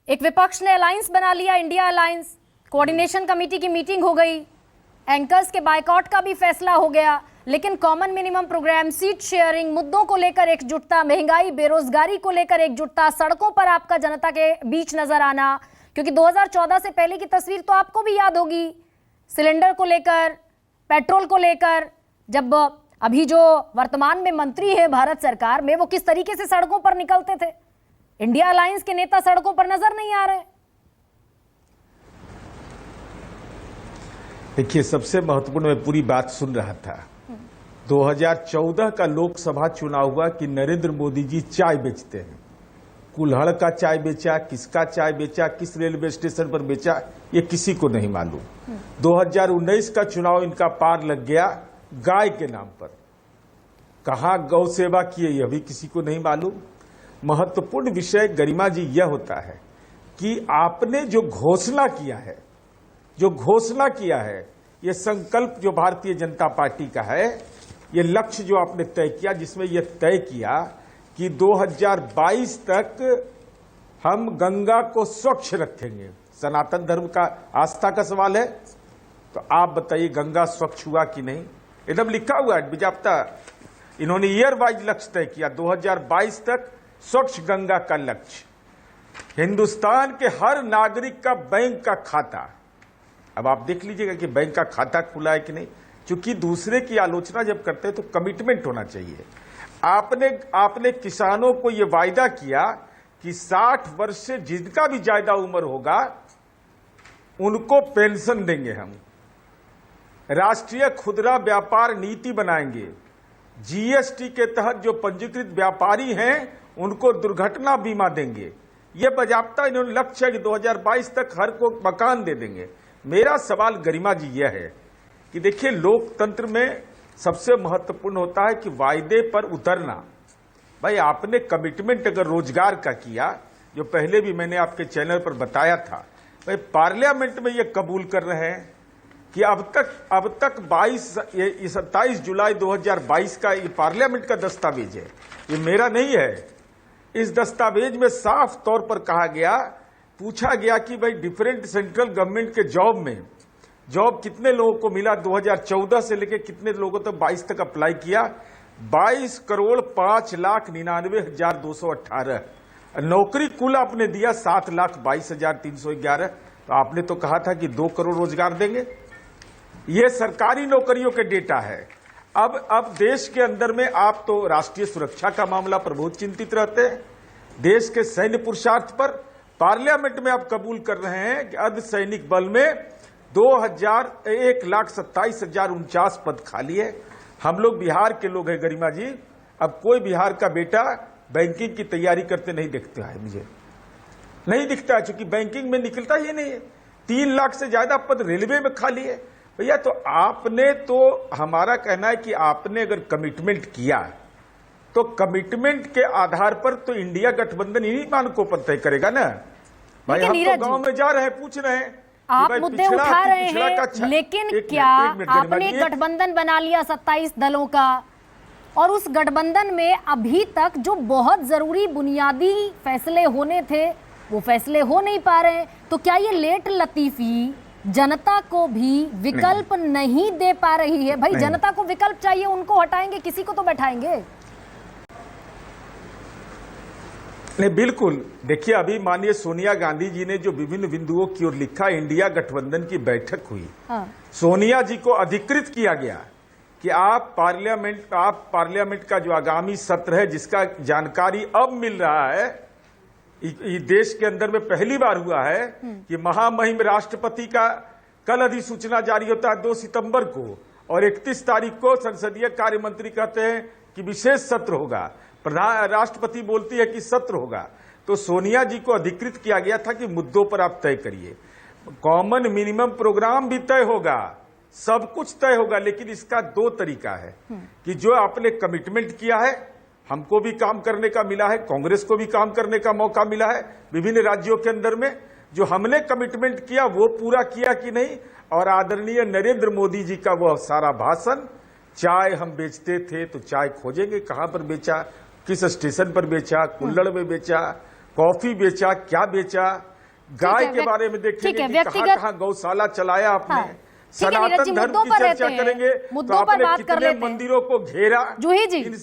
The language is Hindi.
एक विपक्ष ने अलायंस बना लिया, इंडिया अलायंस। कोऑर्डिनेशन कमेटी की मीटिंग हो गई, एंकर्स के बायकॉट का भी फैसला हो गया, लेकिन common minimum program, seat sharing, मुद्दों को लेकर एकजुटता, महंगाई, बेरोजगारी को लेकर एकजुटता, सड़कों पर आपका जनता के बीच नजर आना, क्योंकि 2014 से पहले की तस्वीर तो आपको भी याद होगी, सिलेंडर को लेकर, पेट्रोल को लेकर, जब अभी जो वर्तमान में मंत्री है भारत सरकार में, वो किस तरीके से सड़कों पर निकलते थे। इंडिया अलायंस के नेता सड़कों पर नजर नहीं आ रहे। देखिए, सबसे महत्वपूर्ण, मैं पूरी बात सुन रहा था। 2014 का लोकसभा चुनाव हुआ कि नरेंद्र मोदी जी चाय बेचते हैं। कुल्हड़ का चाय बेचा, किसका चाय बेचा, किस रेलवे स्टेशन पर बेचा, ये किसी को नहीं मालूम। 2019 का चुनाव इनका पार लग गया गाय के नाम पर। कहां गौ सेवा किए यह भी किसी को नहीं मालूम। महत्वपूर्ण विषय गरिमा जी यह होता है कि आपने जो घोषणा किया है, ये संकल्प जो भारतीय जनता पार्टी का है, ये लक्ष्य जो आपने तय किया, जिसमें यह तय किया कि 2022 तक हम गंगा को स्वच्छ रखेंगे। सनातन धर्म का आस्था का सवाल है, तो आप बताइए गंगा स्वच्छ हुआ कि नहीं। एकदम लिखा हुआ है विज्ञप्ति, इन्होंने ईयर वाइज लक्ष्य तय किया, 2022 तक स्वच्छ गंगा का लक्ष्य। हिंदुस्तान के हर नागरिक का बैंक का खाता, अब आप देख लीजिएगा कि बैंक का खाता खुला है कि नहीं, क्योंकि दूसरे की आलोचना जब करते हैं तो कमिटमेंट होना चाहिए। आपने किसानों को यह वायदा किया कि 60 वर्ष से जिनका भी ज्यादा उम्र होगा उनको पेंशन देंगे। हम राष्ट्रीय खुदरा व्यापार नीति बनाएंगे। जीएसटी के तहत जो पंजीकृत व्यापारी हैं उनको दुर्घटना बीमा देंगे। यह बाजाबता इन्होंने लक्ष्य है कि 2022 तक हर को मकान दे देंगे। मेरा सवाल गरिमा जी यह है कि देखिए, लोकतंत्र में सबसे महत्वपूर्ण होता है कि वायदे पर उतरना। भाई, आपने कमिटमेंट अगर रोजगार का किया, जो पहले भी मैंने आपके चैनल पर बताया था, भाई पार्लियामेंट में ये कबूल कर रहे हैं कि अब तक 27 जुलाई 2022 का ये पार्लियामेंट का दस्तावेज है, ये मेरा नहीं है। इस दस्तावेज में साफ तौर पर कहा गया, पूछा गया कि भाई डिफरेंट सेंट्रल गवर्नमेंट के जॉब कितने लोगों को मिला, 2014 से लेकर कितने लोगों तक 22 तक अप्लाई किया। 22,05,99,218 नौकरी कुल आपने दिया 7,22,311। तो आपने तो कहा था कि 2 करोड़ रोजगार देंगे। ये सरकारी नौकरियों के डेटा है। अब देश के अंदर में आप तो राष्ट्रीय सुरक्षा का मामला पर बहुत चिंतित रहते हैं। देश के सैन्य पुरुषार्थ पर पार्लियामेंट में आप कबूल कर रहे हैं कि अर्धसैनिक बल में 1,27,049 पद खाली है। हम लोग बिहार के लोग हैं गरिमा जी, अब कोई बिहार का बेटा बैंकिंग की तैयारी करते नहीं दिखता है, मुझे नहीं दिखता है, क्योंकि बैंकिंग में निकलता ही नहीं है। 3 लाख से ज्यादा पद रेलवे में खाली है। भैया, तो आपने तो, हमारा कहना है कि आपने अगर कमिटमेंट किया तो कमिटमेंट के आधार पर तो इंडिया गठबंधन इन्हीं मानकों पर तय करेगा ना। भाई, हम तो गांव में जा रहे हैं, पूछ रहे हैं, आप मुद्दे उठा रहे हैं, लेकिन क्या आपने गठबंधन बना लिया 27 दलों का, और उस गठबंधन में अभी तक जो बहुत जरूरी बुनियादी फैसले होने थे वो फैसले हो नहीं पा रहे हैं। तो क्या ये लेट लतीफी जनता को भी विकल्प नहीं दे पा रही है? भाई, जनता को विकल्प चाहिए, उनको हटाएंगे, किसी को तो बैठाएंगे। नहीं, बिल्कुल। देखिए, अभी माननीय सोनिया गांधी जी ने जो विभिन्न बिंदुओं की ओर लिखा, इंडिया गठबंधन की बैठक हुई। सोनिया जी को अधिकृत किया गया कि आप पार्लियामेंट का जो आगामी सत्र है, जिसका जानकारी अब मिल रहा है, देश के अंदर में पहली बार हुआ है कि महामहिम राष्ट्रपति का कल अधिसूचना जारी होता है 2 सितंबर को, और 31 तारीख को संसदीय कार्य मंत्री कहते हैं कि विशेष सत्र होगा, राष्ट्रपति बोलती है कि सत्र होगा। तो सोनिया जी को अधिकृत किया गया था कि मुद्दों पर आप तय करिए। कॉमन मिनिमम प्रोग्राम भी तय होगा, सब कुछ तय होगा, लेकिन इसका 2 तरीका है कि जो आपने कमिटमेंट किया है, हमको भी काम करने का मिला है, कांग्रेस को भी काम करने का मौका मिला है विभिन्न राज्यों के अंदर में, जो हमने कमिटमेंट किया वो पूरा किया कि नहीं। और आदरणीय नरेंद्र मोदी जी का वह सारा भाषण, चाय हम बेचते थे तो चाय खोजेंगे कहां पर बेचा, किस स्टेशन पर बेचा, कुल्हड़ में बेचा, कॉफी बेचा, क्या बेचा, गाय है, के बारे में देखेंगे ठीक है, कि व्यक्तिगत कहां गौशाला चलाया आपने। हाँ, ठीक है, नीरज जी, सनातन धर्म मुद्दों की पर चर्चा रहते हैं, करेंगे तो मुद्दों पर आपने बात कर कितने लेते हैं। मंदिरों को घेरा। जूही जी, इन